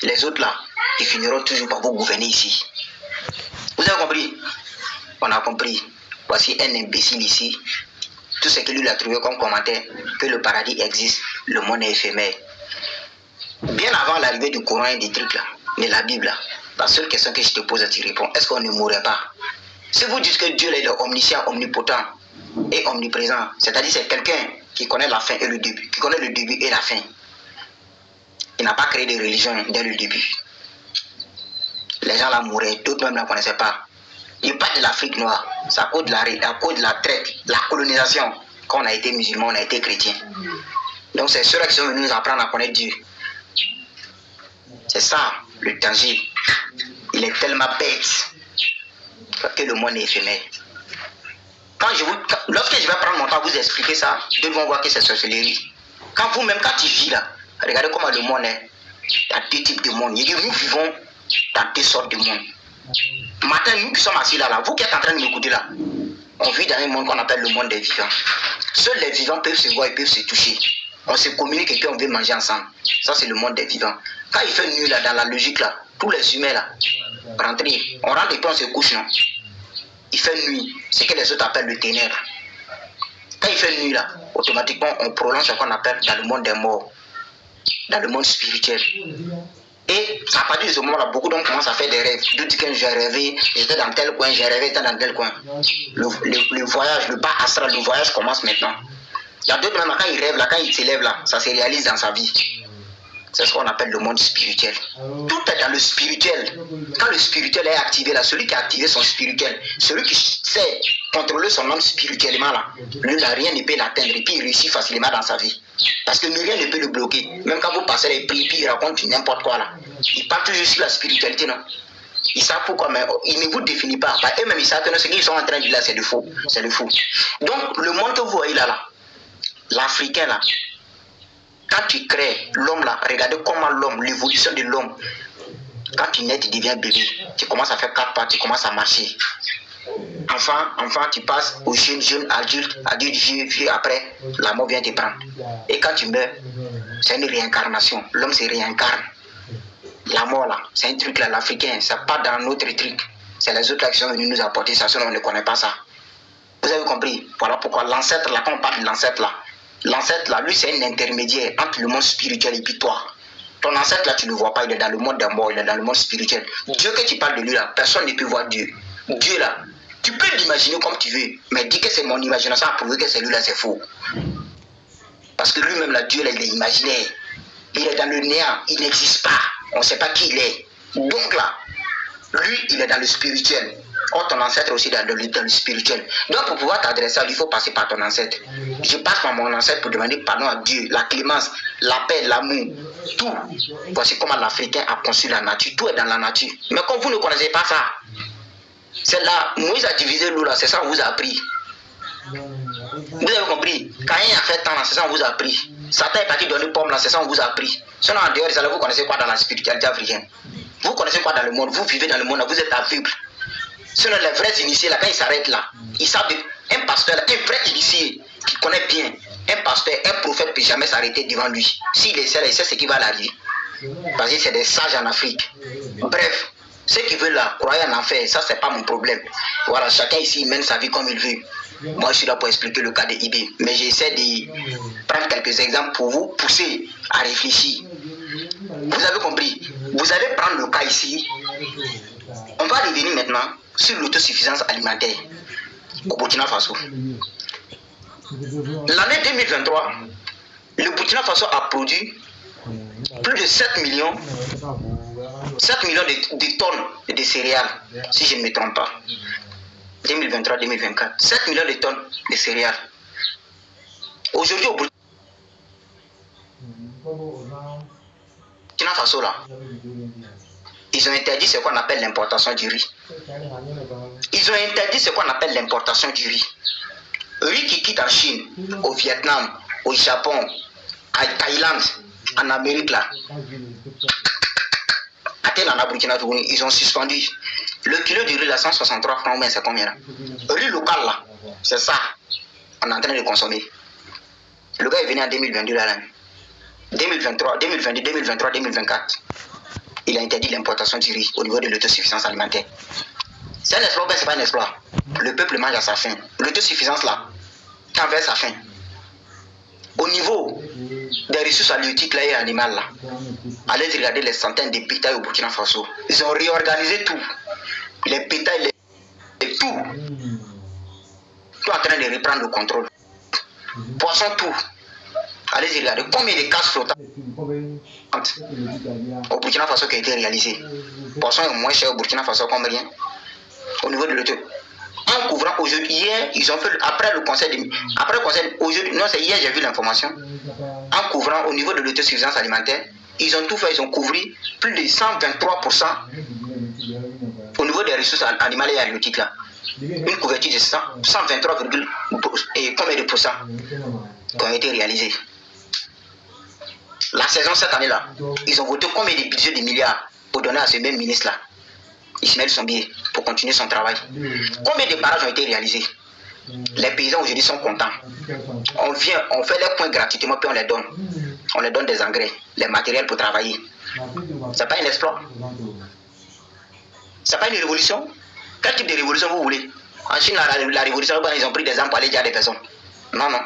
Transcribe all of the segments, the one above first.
Les autres là, ils finiront toujours par vous gouverner ici. Vous avez compris? On a compris. Voici un imbécile ici. Tout ce que lui a trouvé comme commentaire, que le paradis existe, le monde est éphémère. Bien avant l'arrivée du Coran et des trucs là, de la Bible là, la seule question que je te pose à te répondre, est-ce qu'on ne mourrait pas? Si vous dites que Dieu est omniscient, omnipotent et omniprésent, c'est-à-dire c'est quelqu'un qui connaît la fin et le début, qui connaît le début et la fin. Il n'a pas créé de religion dès le début. Les gens là mouraient, d'autres même ne connaissaient pas. Il parle de l'Afrique noire, c'est à cause de la traite, la colonisation. Quand on a été musulman, on a été chrétien. Donc c'est ceux-là qui sont venus nous apprendre à connaître Dieu. C'est ça le danger. Il est tellement bête que le monde est éphémère. Lorsque je vais prendre mon temps à vous expliquer ça, ils vont voir que c'est sorcellerie. Quand tu vis là, regardez comment le monde est. Il y a deux types de monde. Il dit, nous vivons dans deux sortes de monde. Matin, nous qui sommes assis là, vous qui êtes en train de m'écouter là, on vit dans un monde qu'on appelle le monde des vivants. Seuls les vivants peuvent se voir et peuvent se toucher. On se communique et puis on veut manger ensemble. Ça, c'est le monde des vivants. Quand il fait nuit là, dans la logique là, tous les humains là, rentrez, on rentre et puis on se couche, non? Il fait nuit, c'est ce que les autres appellent le ténèbre. Quand il fait nuit là, automatiquement on prolonge ce qu'on appelle dans le monde des morts, dans le monde spirituel. Et à partir de ce moment-là, beaucoup d'hommes commencent à faire des rêves. D'autres disent que j'ai rêvé, j'étais dans tel coin, j'ai rêvé, j'étais dans tel coin. Le voyage, le bas astral, le voyage commence maintenant. Il y a d'autres même, quand ils rêvent là, quand ils s'élèvent là, ça se réalise dans sa vie. C'est ce qu'on appelle le monde spirituel. Tout est dans le spirituel. Quand le spirituel est activé là, celui qui a activé son spirituel, celui qui sait contrôler son âme spirituellement là, lui là, rien ne peut l'atteindre et puis il réussit facilement dans sa vie. Parce que rien ne peut le bloquer. Même quand vous passez les prix, puis il raconte n'importe quoi là. Il parle toujours sur la spiritualité, non? Ils savent pourquoi, mais ils ne vous définissent pas. Bah, eux-mêmes, ils savent que ce qu'ils sont en train de dire là, c'est du faux. C'est du faux. Donc, le monde que vous voyez là, l'Africain là, quand tu crées l'homme là, regardez comment l'homme, l'évolution de l'homme, quand tu nais, tu deviens bébé, tu commences à faire 4 pas, tu commences à marcher. Enfant, tu passes au jeune, adulte, vieux, après, la mort vient te prendre. Et quand tu meurs, c'est une réincarnation. L'homme se réincarne. La mort là, c'est un truc là, l'Africain, c'est pas dans notre truc. C'est les autres là qui sont venus nous apporter ça, sinon on ne connaît pas ça. Vous avez compris? Voilà pourquoi l'ancêtre là, quand on parle de l'ancêtre là, lui c'est un intermédiaire entre le monde spirituel et puis toi. Ton ancêtre là, tu ne le vois pas, il est dans le monde des morts, il est dans le monde spirituel. Dieu que tu parles de lui là, personne ne peut voir Dieu. Dieu là, tu peux l'imaginer comme tu veux, mais dis que c'est mon imagination à prouver que c'est lui là, c'est faux. Parce que lui-même là, Dieu là, il est imaginaire. Il est dans le néant, il n'existe pas. On ne sait pas qui il est. Donc là, lui, il est dans le spirituel. Or, ton ancêtre aussi dans le spirituel. Donc, pour pouvoir t'adresser à lui, il faut passer par ton ancêtre. Je passe par mon ancêtre pour demander pardon à Dieu, la clémence, la paix, l'amour, tout. Voici comment l'Africain a conçu la nature. Tout est dans la nature. Mais comme vous ne connaissez pas ça, c'est là, Moïse a divisé l'eau là, c'est ça qu'on vous a appris. Vous avez compris? Caïn a fait tant là, c'est ça qu'on vous a appris. Satan est parti donner pomme là, c'est ça qu'on vous a appris. Sinon, en dehors, vous connaissez quoi dans la spiritualité africaine? Vous connaissez quoi dans le monde? Vous vivez dans le monde, vous êtes aveugle. Sinon, les vrais initiés, là, quand ils s'arrêtent là, ils savent un pasteur, un vrai initié qui connaît bien, un pasteur, un prophète ne peut jamais s'arrêter devant lui. S'il est seul, il sait ce qui va l'arriver. Parce que c'est des sages en Afrique. Bref, ceux qui veulent là, croire en enfer, ça, c'est pas mon problème. Voilà, chacun ici mène sa vie comme il veut. Moi, je suis là pour expliquer le cas de IB. Mais j'essaie de prendre quelques exemples pour vous pousser à réfléchir. Vous avez compris? Vous allez prendre le cas ici. On va revenir maintenant sur l'autosuffisance alimentaire au Burkina Faso. L'année 2023, le Burkina Faso a produit plus de 7 millions de tonnes de céréales, si je ne me trompe pas. 2023-2024, 7 millions de tonnes de céréales. Aujourd'hui, au Burkina Faso, là, ils ont interdit ce qu'on appelle l'importation du riz. Ils ont interdit ce qu'on appelle l'importation du riz. Riz qui quitte en Chine, au Vietnam, au Japon, en Thaïlande, en Amérique là. Ils ont suspendu. Le kilo de riz là, 163 francs, c'est combien là? Le riz local là, c'est ça. On est en train de consommer. Le gars est venu en 2022 là. 2023, 2022, 2023, 2024. il a interdit l'importation du riz au niveau de l'autosuffisance alimentaire. C'est un exploit, c'est pas un exploit. Le peuple mange à sa faim. L'autosuffisance là, quand vers sa faim. Au niveau des ressources halieutiques là et animales là, allez regarder les centaines de bétails au Burkina Faso. Ils ont réorganisé tout. Les bétails, tout. Tout en train de reprendre le contrôle. Poisson, tout. Allez regarder combien de cases flottantes au Burkina Faso qui a été réalisé. Poisson est moins cher au Burkina Faso comme rien. Au niveau de l'auto. En couvrant aujourd'hui, hier, ils ont fait, après le conseil, aujourd'hui, non, c'est hier, j'ai vu l'information. En couvrant au niveau de l'autosuffisance alimentaire, ils ont tout fait, ils ont couvert plus de 123% au niveau des ressources animales et halieutiques là. Une couverture de 123, et combien de pourcents qui ont été réalisés. La saison cette année-là, ils ont voté combien de budgets de milliards pour donner à ce même ministre-là, Ismaël Sombier, pour continuer son travail. Combien de barrages ont été réalisés? Les paysans aujourd'hui sont contents. On vient, on fait les points gratuitement, puis on les donne. On les donne des engrais, les matériels pour travailler. C'est pas un exploit. C'est pas une révolution. Quel type de révolution vous voulez? En Chine, la révolution, ils ont pris des armes pour aller dire à des personnes. Non, non.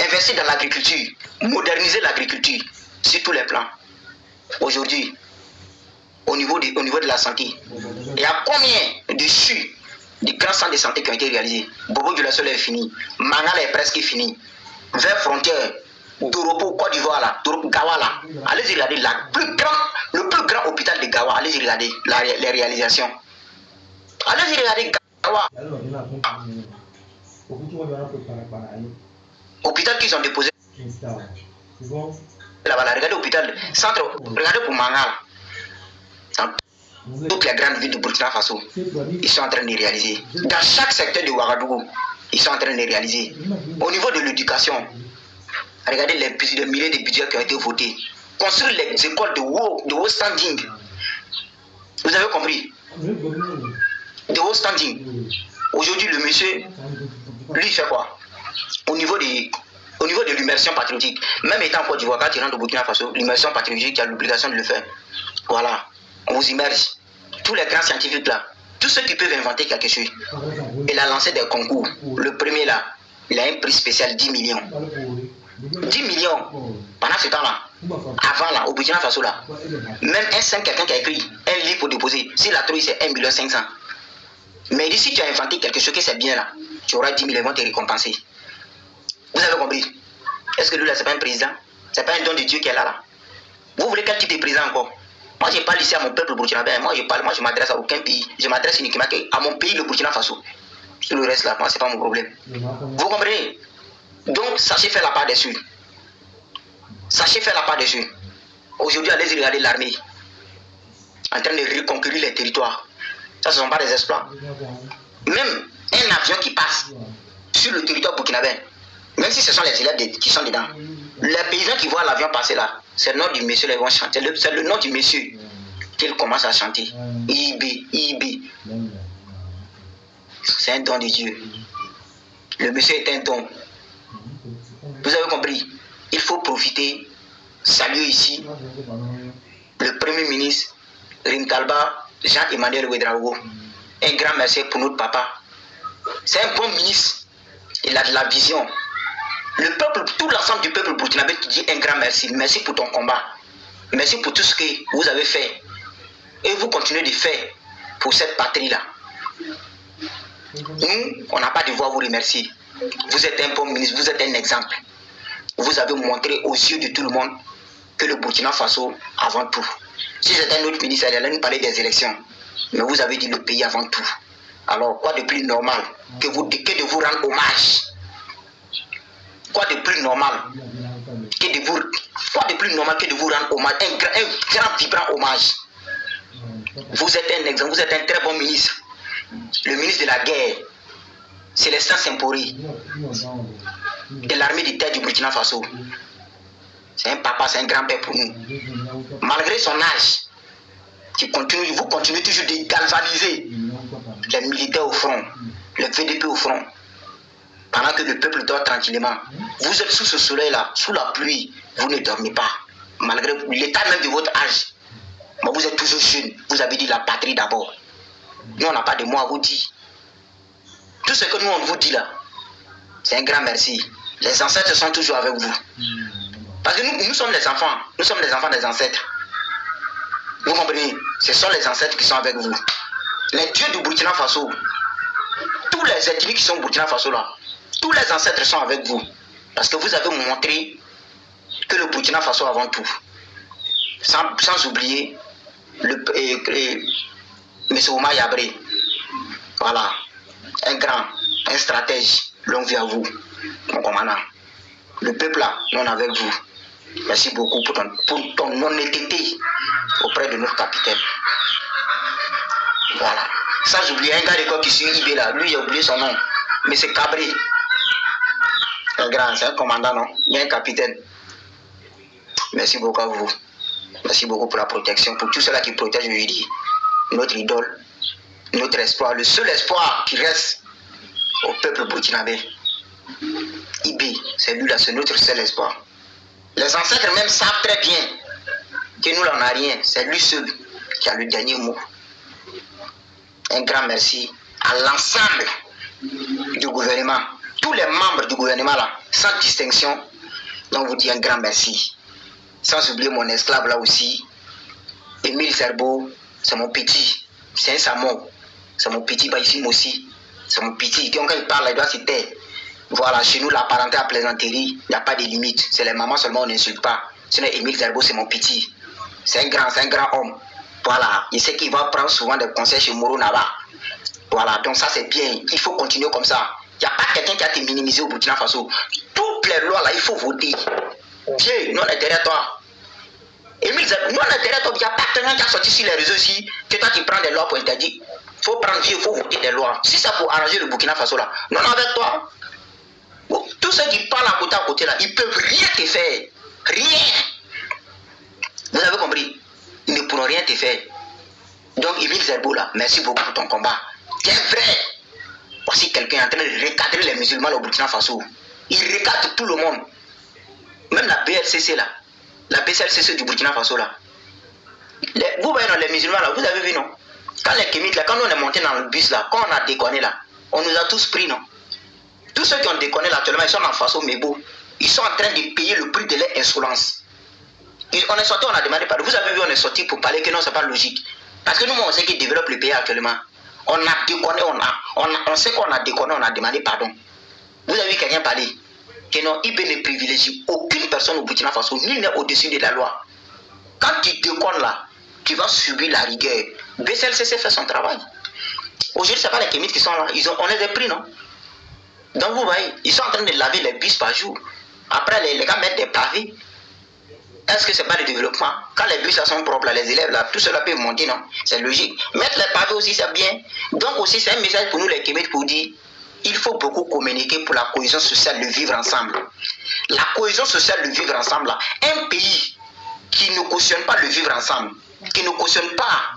Investir dans l'agriculture, moderniser l'agriculture sur tous les plans. Aujourd'hui, au niveau de la santé, il y a combien de CHU, de grands centres de santé qui ont été réalisés? Bobo du Lassol est fini, Mangala est presque fini. Vers frontière, Doropo, Côte d'Ivoire, là, Gawa, là. Allez-y regarder le plus grand hôpital de Gawa. Allez-y regarder les réalisations. Allez-y regarder Gawa. Hôpital qu'ils ont déposé là-bas, regardez l'hôpital centre, regardez pour Mangala. Dans toutes les grandes villes de Burkina Faso, ils sont en train de réaliser. Dans chaque secteur de Ouagadougou, ils sont en train de réaliser. Au niveau de l'éducation, regardez les milliers de budgets qui ont été votés. Construire les écoles de haut standing. Vous avez compris? De haut standing. Aujourd'hui, le monsieur, lui, fait quoi? Au niveau de l'immersion patriotique, même étant en Côte d'Ivoire, quand tu rentres au Burkina Faso, l'immersion patriotique, tu as l'obligation de le faire. Voilà, on vous immerge. Tous les grands scientifiques là, tous ceux qui peuvent inventer quelque chose. Il a lancé des concours. Le premier là, il a un prix spécial 10 millions. 10 millions pendant ce temps-là. Avant là, au Burkina Faso là, même quelqu'un qui a écrit un livre pour déposer, s'il a trouvé c'est 1,5 million. Mais il dit si tu as inventé quelque chose que c'est bien là, tu auras 10 000, ils vont te récompenser. Vous avez compris? Est-ce que lui là, c'est pas un président? C'est pas un don de Dieu qui est là? Vous voulez quel type de président encore? Moi, je parle ici à mon peuple burkinabé. Moi, je m'adresse à aucun pays. Je m'adresse uniquement à mon pays, le Burkina Faso. Tout le reste là, moi, c'est pas mon problème. Vous comprenez? Donc, sachez faire la part dessus. Sachez faire la part dessus. Aujourd'hui, allez-y regarder l'armée en train de reconquérir les territoires. Ça, ce ne sont pas des exploits. Même un avion qui passe sur le territoire burkinabé, même si ce sont les élèves qui sont dedans, les paysans qui voient l'avion passer là, c'est le nom du monsieur, là, ils vont chanter. C'est le nom du monsieur qu'ils commencent à chanter. IB. C'est un don de Dieu. Le monsieur est un don. Vous avez compris? Il faut profiter, saluer ici le premier ministre Rimtalba Jean-Emmanuel Ouedraogo. Un grand merci pour notre papa. C'est un bon ministre. Il a de la vision. Le peuple, tout l'ensemble du peuple burkinabé te dit un grand merci. Merci pour ton combat. Merci pour tout ce que vous avez fait. Et vous continuez de faire pour cette patrie-là. Nous, on n'a pas de devoir vous remercier. Vous êtes un bon ministre, vous êtes un exemple. Vous avez montré aux yeux de tout le monde que le Burkina Faso avant tout. Si j'étais un autre ministre, il allait nous parler des élections. Mais vous avez dit le pays avant tout. Alors, quoi de plus normal que de vous rendre hommage? Quoi de plus normal que de vous rendre hommage? Un grand vibrant hommage. Vous êtes un exemple, vous êtes un très bon ministre. Le ministre de la guerre, Célestin Sempori, de l'armée de terre du Burkina Faso. C'est un papa, c'est un grand-père pour nous. Malgré son âge, vous continuez toujours de galvaniser les militaires au front, le VDP au front, pendant que le peuple dort tranquillement. Vous êtes sous ce soleil-là, sous la pluie, vous ne dormez pas. Malgré l'état même de votre âge, mais Vous êtes toujours jeunes. Vous avez dit la patrie d'abord. Nous, on n'a pas de mots à vous dire. Tout ce que nous, on vous dit là, c'est un grand merci. Les ancêtres sont toujours avec vous. Parce que nous sommes les enfants. Nous sommes les enfants des ancêtres. Vous comprenez? Ce sont les ancêtres qui sont avec vous. Les dieux du Burkina Faso, tous les ethnies qui sont au Burkina Faso là, tous les ancêtres sont avec vous. Parce que vous avez montré que le Burkina Faso avant tout. Sans oublier M. Oumar Yabré. Voilà. Un grand, un stratège. Longue vie à vous, mon commandant. Le peuple là, nous on est avec vous. Merci beaucoup pour ton honnêteté auprès de notre capitaine. Voilà. Ça, j'oublie un gars d'école qui suit IB là. Lui, j'ai oublié son nom. Mais c'est Cabré. Un grand, c'est un commandant, non? Il y a un capitaine. Merci beaucoup à vous. Merci beaucoup pour la protection. Pour tous ceux-là qui protègent aujourd'hui notre idole, notre espoir. Le seul espoir qui reste au peuple burkinabé. IB, c'est lui là, c'est notre seul espoir. Les ancêtres même savent très bien que nous, là, on n'a rien. C'est lui seul qui a le dernier mot. Un grand merci à l'ensemble du gouvernement. Tous les membres du gouvernement là, sans distinction, on vous dit un grand merci. Sans oublier mon esclave là aussi, Émile Zerbo, c'est mon petit, c'est un Samo, c'est mon petit Baïsim aussi, c'est mon petit. Quand il parle, il doit se taire. Voilà, chez nous, la parenté à plaisanterie, il n'y a pas de limite. C'est les mamans seulement, on n'insulte pas. Sinon, Émile Zerbo, c'est mon petit. C'est un grand homme. Voilà, il sait qu'il va prendre souvent des conseils chez Moro Naba. Voilà, donc ça c'est bien. Il faut continuer comme ça. Il n'y a pas quelqu'un qui a été minimisé au Burkina Faso. Toutes les lois là, il faut voter. Dieu, nous on est derrière toi. Émile Zerbo, nous on est derrière toi. Il n'y a pas quelqu'un qui a sorti sur les réseaux ici que toi tu prends des lois pour interdire. Il faut prendre Dieu, il faut voter des lois. Si c'est pour arranger le Burkina Faso là, nous on est avec toi. Tous ceux qui parlent à côté là, ils peuvent rien te faire. Rien. Vous avez compris? Ils ne pourront rien te faire. Donc Émile Zerbo là, merci beaucoup pour ton combat. C'est vrai. Voici quelqu'un en train de recadrer les musulmans au Burkina Faso. Il recadre tout le monde. Même la BLCC là. La BCLCC du Burkina Faso là. Vous voyez les musulmans là, vous avez vu non? Quand les Kémites là, quand on est monté dans le bus là, quand on a déconné là, on nous a tous pris non? Tous ceux qui ont déconné là actuellement, ils sont en Faso Mebo. Ils sont en train de payer le prix de leur insolence. On est sorti, on a demandé pardon. Vous avez vu, on est sorti pour parler que non, c'est pas logique. Parce que nous, on sait qu'ils développent le pays actuellement. On a déconné, on sait qu'on a déconné, on a demandé pardon. Vous avez vu quelqu'un parler que non, IB ne privilégie aucune personne au Burkina Faso, nul n'est au-dessus de la loi. Quand tu déconnes là, tu vas subir la rigueur. BCLCC fait son travail. Aujourd'hui, ce n'est pas les Kémites qui sont là. On les a pris, non? Donc vous voyez, ils sont en train de laver les bus par jour. Après, les gars mettent des pavés. Est-ce que c'est pas le développement? Quand les bus là sont propres, là, les élèves là, tout cela peut monter, non? C'est logique. Mettre les pavés aussi, c'est bien. Donc aussi, c'est un message pour nous les Kémites pour dire il faut beaucoup communiquer pour la cohésion sociale, le vivre ensemble. La cohésion sociale, le vivre ensemble, là, un pays qui ne cautionne pas le vivre ensemble, qui ne cautionne pas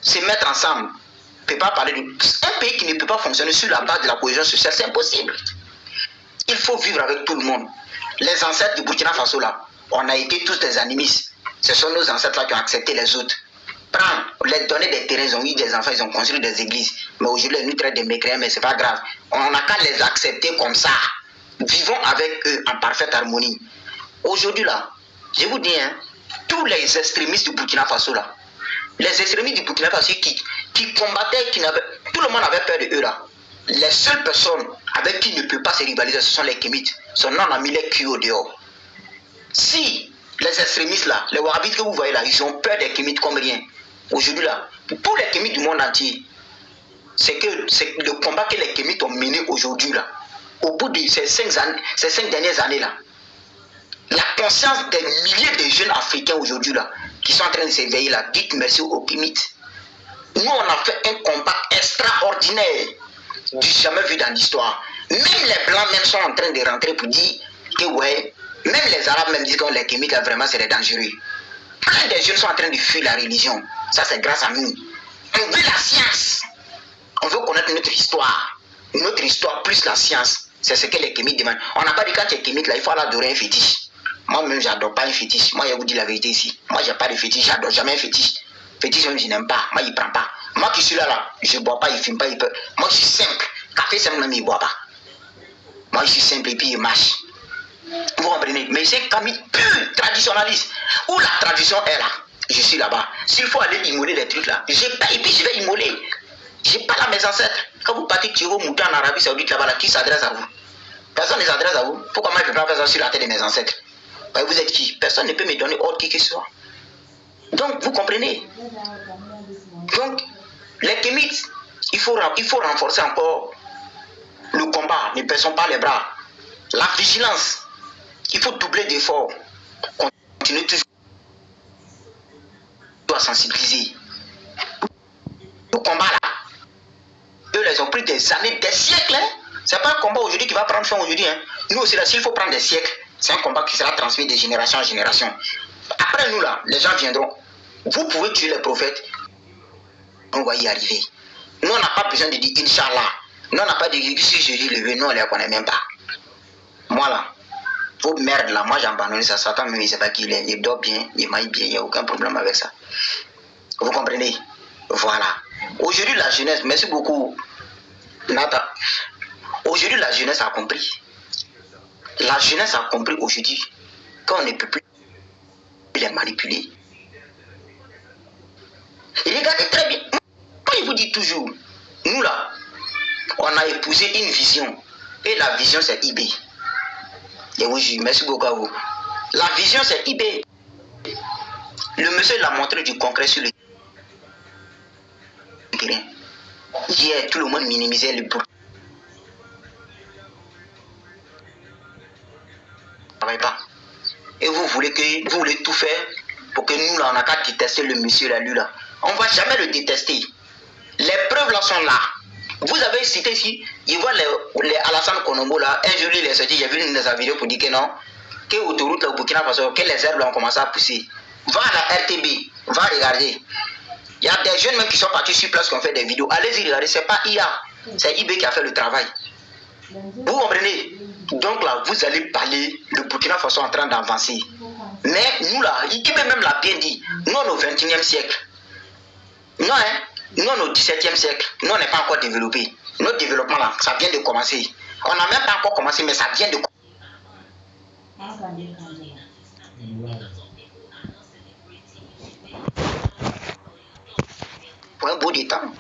se mettre ensemble, ne peut pas parler de... Un pays qui ne peut pas fonctionner sur la base de la cohésion sociale, c'est impossible. Il faut vivre avec tout le monde. Les ancêtres du Burkina Faso, là, on a été tous des animistes. Ce sont nos ancêtres là qui ont accepté les autres. Prendre, les donner des terrains, ils ont eu des enfants, ils ont construit des églises. Mais aujourd'hui, ils nous traitent de mécréants, mais c'est pas grave. On n'a qu'à les accepter comme ça. Vivons avec eux en parfaite harmonie. Aujourd'hui là, je vous dis, hein, tous les extrémistes du Burkina Faso là, les extrémistes du Burkina Faso qui combattaient, tout le monde avait peur de eux là. Les seules personnes avec qui il ne peut pas se rivaliser, ce sont les Kémites. Son nom a mis les culs au dehors. Si les extrémistes là, les Wahhabites que vous voyez là, ils ont peur des Kémites comme rien. Aujourd'hui là, pour les Kémites du monde entier, c'est le combat que les Kémites ont mené aujourd'hui là, au bout de ces 5 dernières années là, la conscience des milliers de jeunes Africains aujourd'hui là, qui sont en train de s'éveiller là, dites merci aux Kémites. Nous on a fait un combat extraordinaire, du jamais vu dans l'histoire. Même les Blancs même sont en train de rentrer pour dire que ouais, même les Arabes même disent que les Kémites là vraiment c'est des dangereux. Plein de jeunes sont en train de fuir la religion. Ça c'est grâce à nous. On veut la science. On veut connaître notre histoire. Notre histoire plus la science. C'est ce que les Kémites demandent. On n'a pas dit quand tu es Kémite là, il faut aller adorer un fétiche. Moi-même, j'adore pas un fétiche. Moi, je vous dis la vérité ici. Moi, j'ai pas de fétiche, j'adore jamais un fétiche. Fétichisme, je n'aime pas. Moi, il ne prend pas. Moi qui suis là, je ne bois pas, il ne fume pas, il peut. Moi, je suis simple. Café, c'est même, il ne boit pas. Moi, je suis simple et puis il marche. Vous comprenez? Mais c'est Camille pur, traditionnaliste. Où la tradition est là, je suis là-bas. S'il faut aller immoler les trucs là, j'ai pas, et puis je vais immoler. J'ai pas là mes ancêtres. Quand vous partez tuer vos moutons en Arabie Saoudite là-bas, là, qui s'adresse à vous? Personne ne s'adresse à vous. Pourquoi moi je ne peux pas faire ça sur la tête de mes ancêtres? Vous êtes qui? Personne ne peut me donner ordre qui que ce soit. Donc, vous comprenez? Donc, les Kémites, il faut renforcer encore le combat. Ne baissons pas les bras. La vigilance. Il faut doubler d'efforts. Continuer toujours à sensibiliser. Le combat là, eux, les ont pris des années, des siècles. Hein? Ce n'est pas un combat aujourd'hui qui va prendre fin aujourd'hui. Hein? Nous aussi, là, s'il faut prendre des siècles, c'est un combat qui sera transmis de génération en génération. Après nous, là, les gens viendront. Vous pouvez tuer les prophètes. On va y arriver. Nous, on n'a pas besoin de dire Inch'Allah. Nous, on n'a pas de dire si Jésus levé. Nous, on ne les connaît même pas. Moi, là, vos merdes, là, moi, j'ai abandonné ça. Satan, même, il ne sait pas qui il est. Il dort bien, il mange bien. Il n'y a aucun problème avec ça. Vous comprenez? Voilà. Aujourd'hui, la jeunesse, merci beaucoup, Nata. Aujourd'hui, la jeunesse a compris. La jeunesse a compris aujourd'hui qu'on ne peut plus les manipuler. Et regardez très bien. Moi, je vous dis toujours, nous là, on a épousé une vision. Et la vision, c'est IB. Et oui, merci beaucoup à vous. La vision, c'est IB. Le monsieur l'a montré du concret sur le terrain. Hier, tout le monde minimisait le bruit. Pas. Et vous voulez tout faire pour que nous là, on n'a qu'à détester le monsieur là, lui là. On ne va jamais le détester. Les preuves là sont là. Vous avez cité ici, il voit les Alassane Konombo là, un jour il est sorti, j'ai vu une de sa vidéo pour dire que non, que l'autoroute là au Burkina Faso, que les herbes là ont commencé à pousser. Va à la RTB, va regarder. Il y a des jeunes même qui sont partis sur place qui ont fait des vidéos. Allez-y regarder, c'est pas IA, c'est IB qui a fait le travail. Vous comprenez? Donc là, vous allez parler, le Burkina Faso est en train d'avancer. Mais nous là, IB même l'a bien dit, nous on est au 21e siècle. Non, hein? Nous on est au 17e siècle. Nous on n'est pas encore développé. Notre développement là, ça vient de commencer. On n'a même pas encore commencé, mais ça vient de commencer. Pour un bout de temps.